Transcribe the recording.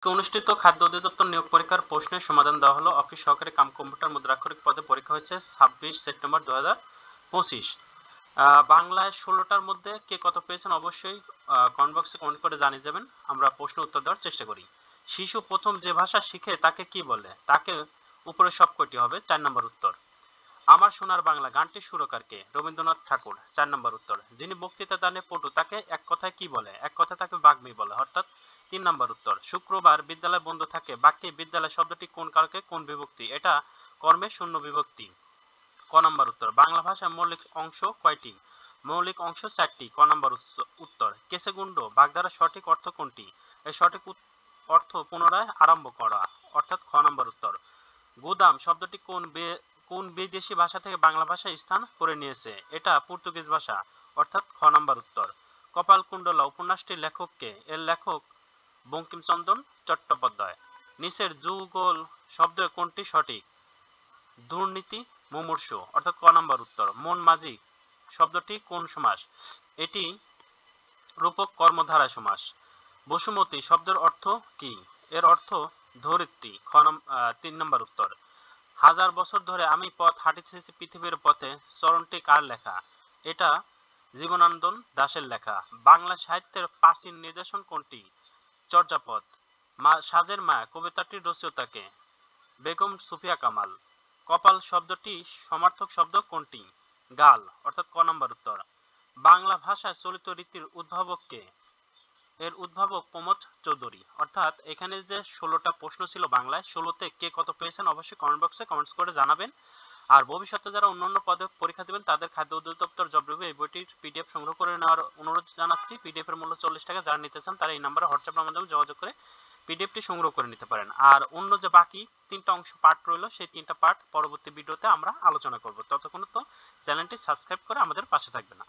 অনুষ্ঠিত খাদ্য অধিদপ্তর নিয়োগ পরীক্ষার প্রশ্নের সমাধান দেওয়া হলো। অফিস সহকারী কাম কম্পিউটার মুদ্রাক্ষরিক পদে পরীক্ষা হয়েছে 26 সেপ্টেম্বর 2025। বাংলায় 16টার মধ্যে কে কত পেয়েছেন অবশ্যই কমেন্ট বক্সে কমেন্ট করে জানিয়ে যাবেন। আমরা প্রশ্ন উত্তর দেওয়ার চেষ্টা করি। শিশু প্রথম যে ভাষা শিখে তাকে কি বলে? তাকে উপরে সব কয়টি হবে? 4 নম্বর উত্তর। আমার সোনার বাংলা গানটির সুরকার কে? রবীন্দ্রনাথ ঠাকুর। 4 নম্বর উত্তর। যিনি বক্তৃতা দানে পটু তাকে এক কথায় কি বলে? এক কথায় তাকে বাগ্মী বলে, অর্থাৎ 3 নম্বর উত্তর। শুক্রবার বিদ্যালয় বন্ধ থাকে বাক্যে বিদ্যালয় শব্দটি কোন কারকে কোন বিভক্তি? এটা কর্মে শূন্য বিভক্তি। ক নম্বর উত্তর। বাংলা ভাষার মৌলিক অংশ কয়টি? মৌলিক অংশ 4টি। ক নম্বর উত্তর। কেসেগুন্ড বাগধারার সঠিক অর্থ কোনটি? এর সঠিক অর্থ পুনরায় আরম্ভ করা, অর্থাৎ খ নম্বর উত্তর। গুদাম শব্দটি কোন বিদেশি ভাষা থেকে বাংলা ভাষায় স্থান করে নিয়েছে? এটা পর্তুগিজ ভাষা, অর্থাৎ খ নম্বর উত্তর। কপালকুণ্ডলা উপন্যাসটির লেখক কে? এর লেখক বঙ্কিমচন্দ্র চট্টোপাধ্যায়। নিচের যুগল শব্দ কোনটি সঠিক? দুর্নীতি মুমূর্ষু, অর্থাৎ ক নম্বর উত্তর। মন মাঝি শব্দটি কোন সমাস? এটি রূপক কর্মধারয় সমাস। বসুমতী শব্দের অর্থ কি? এর অর্থ ধরিত্রী। 3 নম্বর উত্তর। হাজার বছর ধরে আমি পথ হাঁটিতেছি পৃথিবীর পথে চরণটি কার লেখা? এটা জীবনানন্দ দাশের লেখা। বাংলা সাহিত্যের প্রাচীন নিদর্শন কোনটি? চর্যাপদ। সাজের মায়া কবিতাটির রচয়িতা কে? বেগম সুফিয়া কামাল। কপাল শব্দটি সমার্থক শব্দ কোনটি? গাল, অর্থাৎ ক নম্বর উত্তর। বাংলা ভাষায় চলিত রীতির উদ্ভাবক কে? এর উদ্ভাবক প্রমথ চৌধুরী। অর্থাৎ এখানে যে 16টা প্রশ্ন ছিল বাংলায়, 16তে কে কত পেয়েছেন অবশ্যই কমেন্ট বক্সে কমেন্টস করে জানাবেন। আর ভবিষ্যতে যারা অন্যান্য পদে পরীক্ষা দেবেন তাদের খাদ্য অধিদপ্তর জব রিভিউ এই বইটির পিডিএফ সংগ্রহ করে নেওয়ার অনুরোধ জানাচ্ছি। পিডিএফ এর মূল্য 40 টাকা। যারা নিতে চান তারা এই নম্বরে হোয়াটসঅ্যাপের মাধ্যমে যোগাযোগ করে পিডিএফটি সংগ্রহ করে নিতে পারেন। আর অন্য যে বাকি 3টা অংশ পার্ট রইল সেই 3টা পার্ট পরবর্তী ভিডিওতে আমরা আলোচনা করব। ততক্ষণ তো চ্যানেলটি সাবস্ক্রাইব করে আমাদের পাশে থাকবেন।